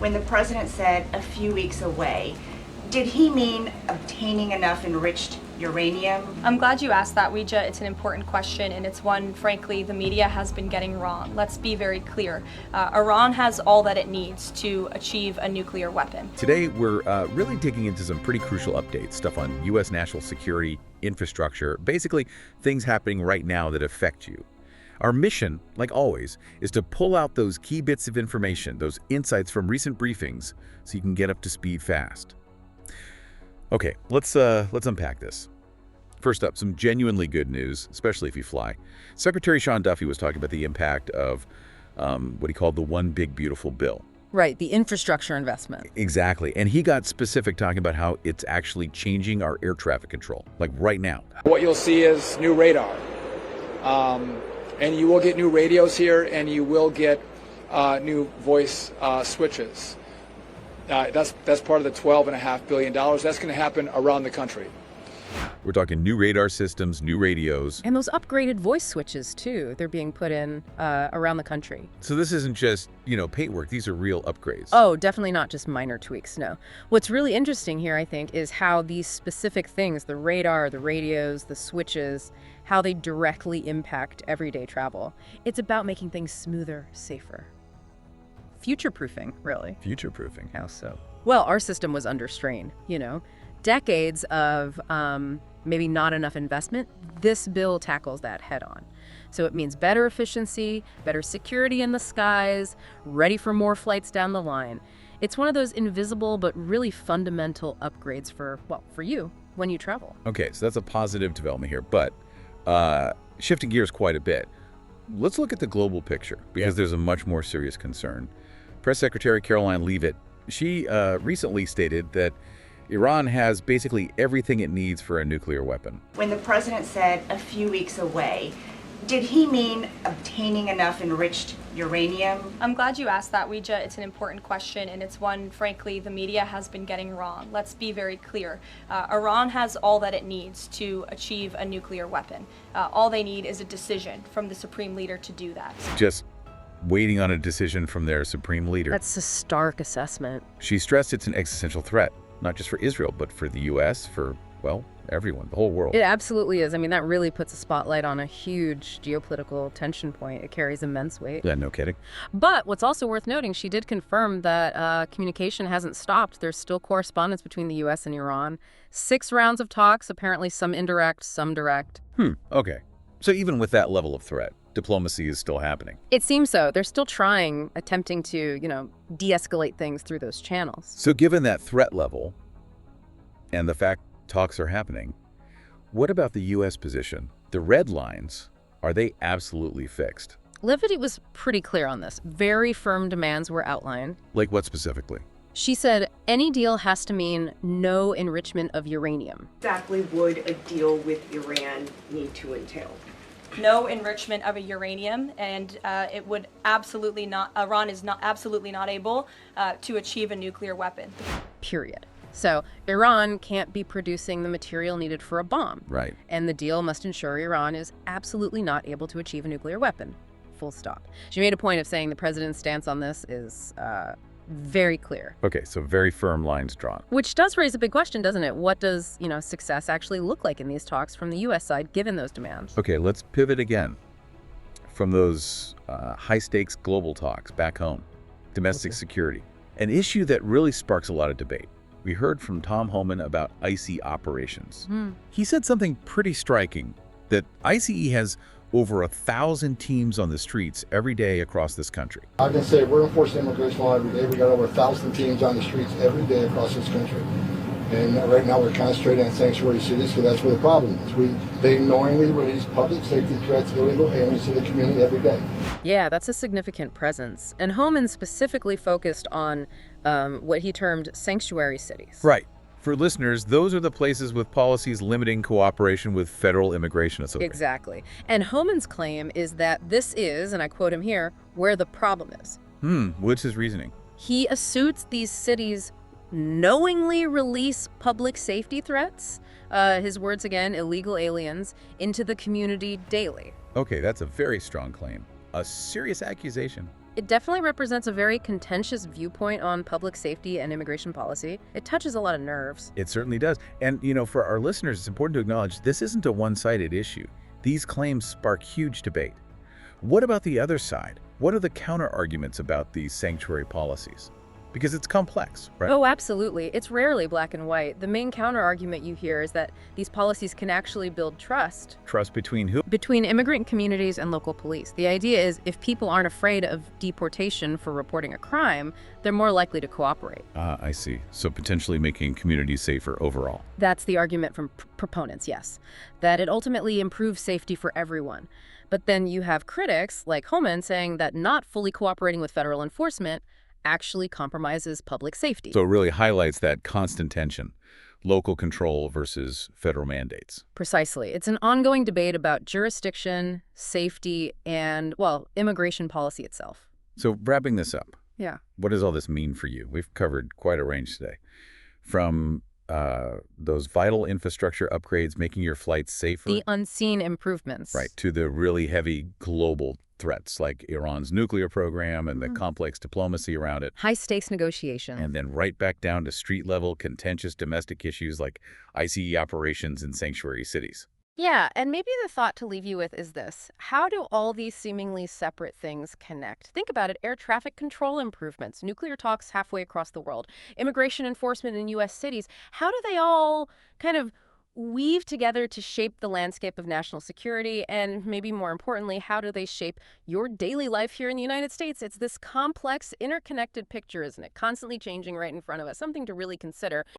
When the president said a few weeks away, did he mean obtaining enough enriched uranium? I'm glad you asked that, Ouija. It's an important question, and it's one, frankly, the media has been getting wrong. Let's be very clear. Iran has all that it needs to achieve a nuclear weapon. Today, we're really digging into some pretty crucial updates, stuff on U.S. national security, infrastructure, basically things happening right now that affect you. Our mission, like always, is to pull out those key bits of information, those insights from recent briefings, so you can get up to speed fast. Okay, let's unpack this. First up, some genuinely good news, especially if you fly. Secretary Sean Duffy was talking about the impact of what he called the One Big Beautiful Bill. Right, the infrastructure investment. Exactly, and he got specific talking about how it's actually changing our air traffic control, like right now. What you'll see is new radar, and you will get new radios here, and you will get new voice switches. That's part of the $12.5 billion. That's going to happen around the country. We're talking new radar systems, new radios. And those upgraded voice switches, too. They're being put in around the country. So this isn't just, paintwork. These are real upgrades. Oh, definitely not just minor tweaks, no. What's really interesting here, I think, is how these specific things, the radar, the radios, the switches, how they directly impact everyday travel. It's about making things smoother, safer. Future-proofing, really. Future-proofing, how so? Well, our system was under strain, Decades of maybe not enough investment. This bill tackles that head on. So it means better efficiency, better security in the skies, ready for more flights down the line. It's one of those invisible but really fundamental upgrades for you when you travel. Okay, so that's a positive development here, but shifting gears quite a bit. Let's look at the global picture, because there's a much more serious concern. Press Secretary Caroline Leavitt, she recently stated that Iran has basically everything it needs for a nuclear weapon. When the president said a few weeks away, did he mean obtaining enough enriched uranium? I'm glad you asked that, Ouija. It's an important question, and it's one, frankly, the media has been getting wrong. Let's be very clear. Iran has all that it needs to achieve a nuclear weapon. All they need is a decision from the supreme leader to do that. Just waiting on a decision from their supreme leader. That's a stark assessment. She stressed it's an existential threat, not just for Israel, but for the U.S., for, everyone, the whole world. It absolutely is. I mean, that really puts a spotlight on a huge geopolitical tension point. It carries immense weight. Yeah, no kidding. But what's also worth noting, she did confirm that communication hasn't stopped. There's still correspondence between the U.S. and Iran. 6 rounds of talks, apparently some indirect, some direct. Okay. So even with that level of threat, diplomacy is still happening. It seems so. They're still attempting to, de-escalate things through those channels. So given that threat level and the fact talks are happening, what about the U.S. position? The red lines, are they absolutely fixed? Leavitt was pretty clear on this. Very firm demands were outlined. Like what specifically? She said any deal has to mean no enrichment of uranium. Exactly would a deal with Iran need to entail? No enrichment of a uranium, and it would absolutely not, Iran is absolutely not able to achieve a nuclear weapon. Period. So Iran can't be producing the material needed for a bomb. Right. And the deal must ensure Iran is absolutely not able to achieve a nuclear weapon. Full stop. She made a point of saying the president's stance on this is very clear. Okay, so very firm lines drawn. Which does raise a big question, doesn't it? What does, success actually look like in these talks from the U.S. side, given those demands? Okay, let's pivot again from those high-stakes global talks back home. Domestic security. An issue that really sparks a lot of debate. We heard from Tom Homan about ICE operations. He said something pretty striking, that ICE has over 1,000 teams on the streets every day across this country. I can say we're enforcing immigration law every day. We got over 1,000 teams on the streets every day across this country. And right now we're concentrating on sanctuary cities, so that's where the problem is. They knowingly release public safety threats, illegal aliens to the community every day. Yeah, that's a significant presence. And Homan specifically focused on what he termed sanctuary cities. Right. For listeners, those are the places with policies limiting cooperation with federal immigration authorities. Exactly. And Homan's claim is that this is, and I quote him here, where the problem is. What's his reasoning? He assumes these cities knowingly release public safety threats, his words again, illegal aliens, into the community daily. Okay, that's a very strong claim. A serious accusation. It definitely represents a very contentious viewpoint on public safety and immigration policy. It touches a lot of nerves. It certainly does. And, for our listeners, it's important to acknowledge this isn't a one-sided issue. These claims spark huge debate. What about the other side? What are the counter-arguments about these sanctuary policies? Because it's complex, right? Oh, absolutely. It's rarely black and white. The main counter-argument you hear is that these policies can actually build trust. Trust between who? Between immigrant communities and local police. The idea is if people aren't afraid of deportation for reporting a crime, they're more likely to cooperate. I see. So potentially making communities safer overall. That's the argument from proponents, yes. That it ultimately improves safety for everyone. But then you have critics like Homan saying that not fully cooperating with federal enforcement actually compromises public safety. So it really highlights that constant tension, local control versus federal mandates. Precisely. It's an ongoing debate about jurisdiction, safety, and, well, immigration policy itself. So wrapping this up, Yeah. what does all this mean for you? We've covered quite a range today. From those vital infrastructure upgrades making your flights safer. The unseen improvements. Right, to the really heavy global threats like Iran's nuclear program and the complex diplomacy around it. High-stakes negotiations. And then right back down to street-level contentious domestic issues like ICE operations in sanctuary cities. Yeah, and maybe the thought to leave you with is this. How do all these seemingly separate things connect? Think about it. Air traffic control improvements, nuclear talks halfway across the world, immigration enforcement in U.S. cities. How do they all kind of weave together to shape the landscape of national security? And maybe more importantly, how do they shape your daily life here in the United States? It's this complex, interconnected picture, isn't it? Constantly changing right in front of us. Something to really consider.